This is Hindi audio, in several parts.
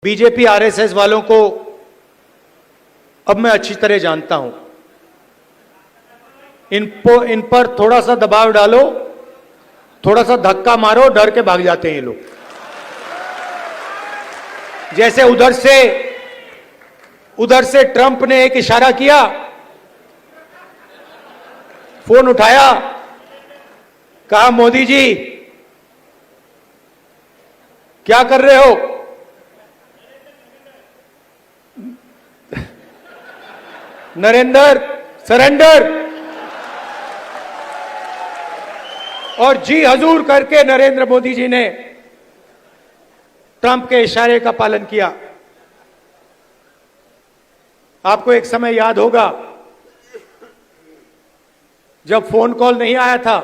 बीजेपी आरएसएस वालों को अब मैं अच्छी तरह जानता हूं। इन पर थोड़ा सा दबाव डालो, थोड़ा सा धक्का मारो, डर के भाग जाते हैं ये लोग। जैसे उधर से ट्रंप ने एक इशारा किया, फोन उठाया, कहा मोदी जी क्या कर रहे हो? नरेंद्र सरेंडर, और जी हजूर करके नरेंद्र मोदी जी ने ट्रंप के इशारे का पालन किया। आपको एक समय याद होगा जब फोन कॉल नहीं आया था,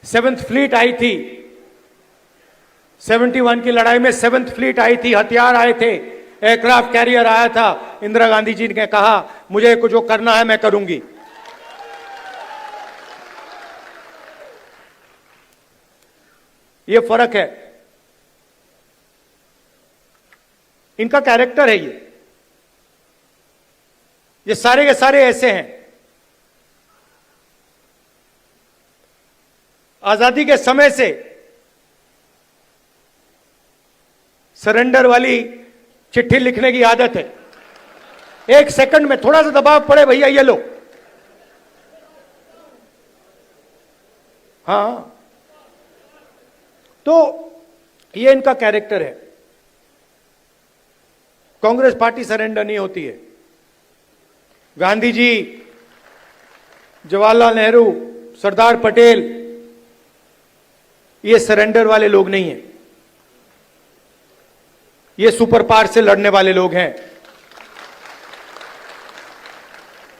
7th फ्लीट आई थी, 71 की लड़ाई में 7th फ्लीट आई थी, हथियार आए थे, एयरक्राफ्ट कैरियर आया था। इंदिरा गांधी जी ने कहा मुझे कुछ जो करना है मैं करूंगी। ये फर्क है, इनका कैरेक्टर है। ये सारे के सारे ऐसे हैं। आजादी के समय से सरेंडर वाली चिट्ठी लिखने की आदत है। एक सेकंड में थोड़ा सा दबाव पड़े, भैया ये लो। हाँ, तो ये इनका कैरेक्टर है। कांग्रेस पार्टी सरेंडर नहीं होती है। गांधी जी, जवाहरलाल नेहरू, सरदार पटेल, ये सरेंडर वाले लोग नहीं हैं। ये सुपर पावर से लड़ने वाले लोग हैं।